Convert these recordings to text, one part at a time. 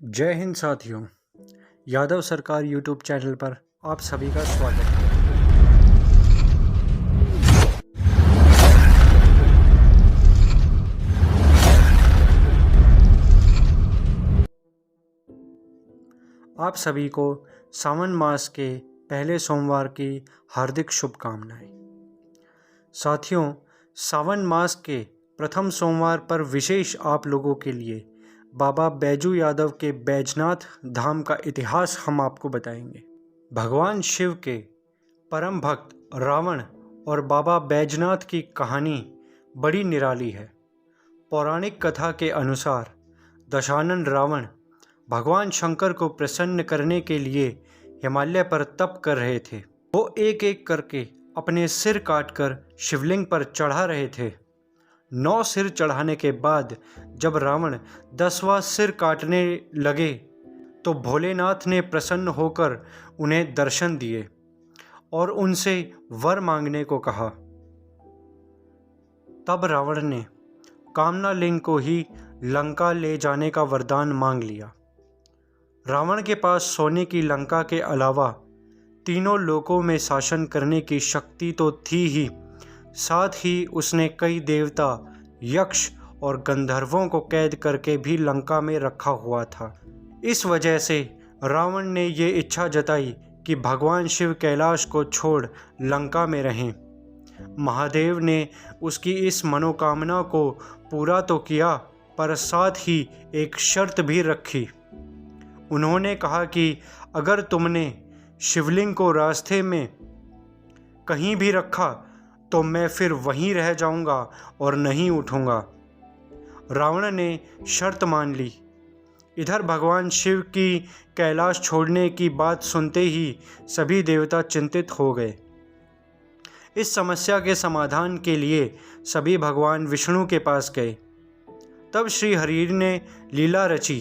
जय हिंद साथियों, यादव सरकार यूट्यूब चैनल पर आप सभी का स्वागत है। आप सभी को सावन मास के पहले सोमवार की हार्दिक शुभकामनाएं। साथियों, सावन मास के प्रथम सोमवार पर विशेष आप लोगों के लिए बाबा बैजू यादव के बैजनाथ धाम का इतिहास हम आपको बताएंगे। भगवान शिव के परम भक्त रावण और बाबा बैजनाथ की कहानी बड़ी निराली है। पौराणिक कथा के अनुसार दशानन रावण भगवान शंकर को प्रसन्न करने के लिए हिमालय पर तप कर रहे थे। वो एक एक करके अपने सिर काटकर शिवलिंग पर चढ़ा रहे थे। 9 सिर चढ़ाने के बाद जब रावण 10वां सिर काटने लगे तो भोलेनाथ ने प्रसन्न होकर उन्हें दर्शन दिए और उनसे वर मांगने को कहा। तब रावण ने कामना लिंग को ही लंका ले जाने का वरदान मांग लिया। रावण के पास सोने की लंका के अलावा तीनों लोकों में शासन करने की शक्ति तो थी ही, साथ ही उसने कई देवता, यक्ष और गंधर्वों को कैद करके भी लंका में रखा हुआ था। इस वजह से रावण ने ये इच्छा जताई कि भगवान शिव कैलाश को छोड़ लंका में रहें। महादेव ने उसकी इस मनोकामना को पूरा तो किया, पर साथ ही एक शर्त भी रखी। उन्होंने कहा कि अगर तुमने शिवलिंग को रास्ते में कहीं भी रखा तो मैं फिर वहीं रह जाऊंगा और नहीं उठूंगा। रावण ने शर्त मान ली। इधर भगवान शिव की कैलाश छोड़ने की बात सुनते ही सभी देवता चिंतित हो गए। इस समस्या के समाधान के लिए सभी भगवान विष्णु के पास गए। तब श्री हरि ने लीला रची।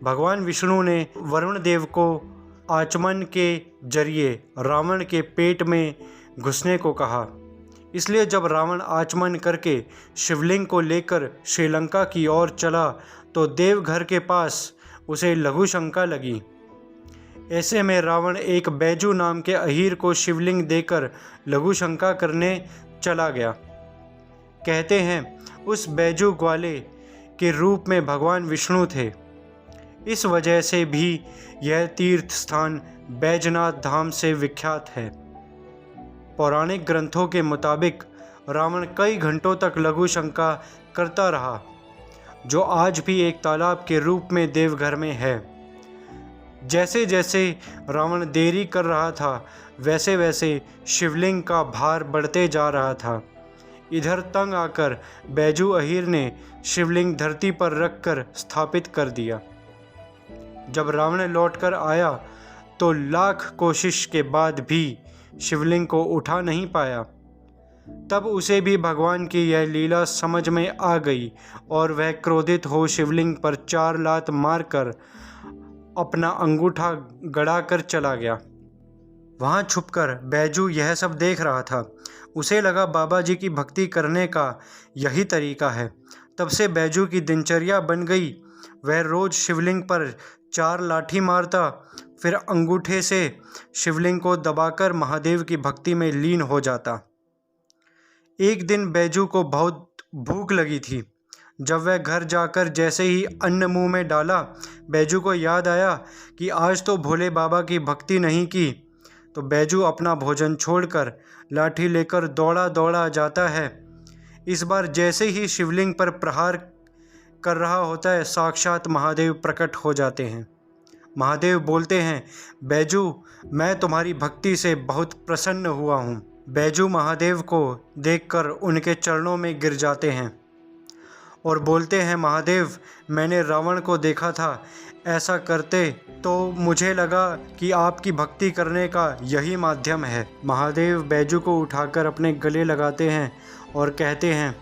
भगवान विष्णु ने वरुण देव को आचमन के जरिए रावण के पेट में घुसने को कहा। इसलिए जब रावण आचमन करके शिवलिंग को लेकर श्रीलंका की ओर चला तो देवघर के पास उसे लघु शंका लगी। ऐसे में रावण एक बैजू नाम के अहीर को शिवलिंग देकर लघु शंका करने चला गया। कहते हैं उस बैजू ग्वाले के रूप में भगवान विष्णु थे। इस वजह से भी यह तीर्थ स्थान बैजनाथ धाम से विख्यात है। पौराणिक ग्रंथों के मुताबिक रावण कई घंटों तक लघु शंका करता रहा, जो आज भी एक तालाब के रूप में देवघर में है। जैसे जैसे रावण देरी कर रहा था, वैसे वैसे शिवलिंग का भार बढ़ते जा रहा था। इधर तंग आकर बैजू अहीर ने शिवलिंग धरती पर रखकर स्थापित कर दिया। जब रावण लौटकर आया तो लाख कोशिश के बाद भी शिवलिंग को उठा नहीं पाया। तब उसे भी भगवान की यह लीला समझ में आ गई और वह क्रोधित हो शिवलिंग पर 4 लात मारकर अपना अंगूठा गड़ाकर चला गया। वहाँ छुपकर बैजू यह सब देख रहा था। उसे लगा बाबा जी की भक्ति करने का यही तरीका है। तब से बैजू की दिनचर्या बन गई। वह रोज शिवलिंग पर 4 लाठी मारता, फिर अंगूठे से शिवलिंग को दबाकर महादेव की भक्ति में लीन हो जाता। एक दिन बैजू को बहुत भूख लगी थी। जब वह घर जाकर जैसे ही अन्न मुंह में डाला, बैजू को याद आया कि आज तो भोले बाबा की भक्ति नहीं की। तो बैजू अपना भोजन छोड़कर लाठी लेकर दौड़ा दौड़ा जाता है। इस बार जैसे ही शिवलिंग पर प्रहार कर रहा होता है, साक्षात महादेव प्रकट हो जाते हैं। महादेव बोलते हैं, बैजू मैं तुम्हारी भक्ति से बहुत प्रसन्न हुआ हूँ। बैजू महादेव को देखकर उनके चरणों में गिर जाते हैं और बोलते हैं, महादेव मैंने रावण को देखा था, ऐसा करते तो मुझे लगा कि आपकी भक्ति करने का यही माध्यम है। महादेव बैजू को उठाकर अपने गले लगाते हैं और कहते हैं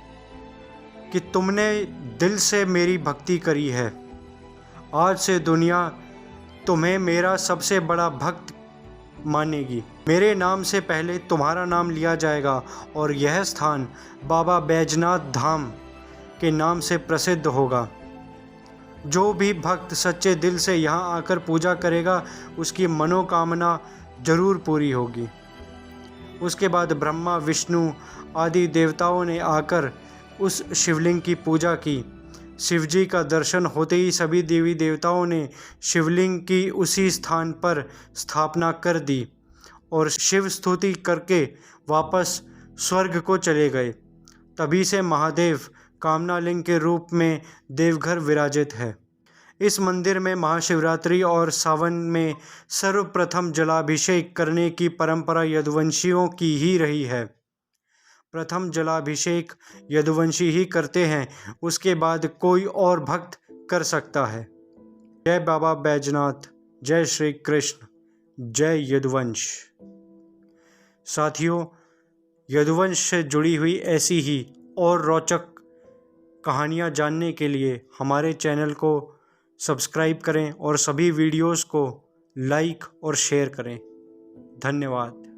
कि तुमने दिल से मेरी भक्ति करी है। आज से दुनिया तुम्हें मेरा सबसे बड़ा भक्त मानेगी। मेरे नाम से पहले तुम्हारा नाम लिया जाएगा और यह स्थान बाबा बैजनाथ धाम के नाम से प्रसिद्ध होगा। जो भी भक्त सच्चे दिल से यहाँ आकर पूजा करेगा उसकी मनोकामना जरूर पूरी होगी। उसके बाद ब्रह्मा, विष्णु आदि देवताओं ने आकर उस शिवलिंग की पूजा की। शिवजी का दर्शन होते ही सभी देवी देवताओं ने शिवलिंग की उसी स्थान पर स्थापना कर दी और शिव स्तुति करके वापस स्वर्ग को चले गए। तभी से महादेव कामनालिंग के रूप में देवघर विराजित है। इस मंदिर में महाशिवरात्रि और सावन में सर्वप्रथम जलाभिषेक करने की परंपरा यदुवंशियों की ही रही है। प्रथम जलाभिषेक यदुवंशी ही करते हैं, उसके बाद कोई और भक्त कर सकता है। जय बाबा बैजनाथ, जय श्री कृष्ण, जय यदुवंश। साथियों, यदुवंश से जुड़ी हुई ऐसी ही और रोचक कहानियाँ जानने के लिए हमारे चैनल को सब्सक्राइब करें और सभी वीडियोस को लाइक और शेयर करें। धन्यवाद।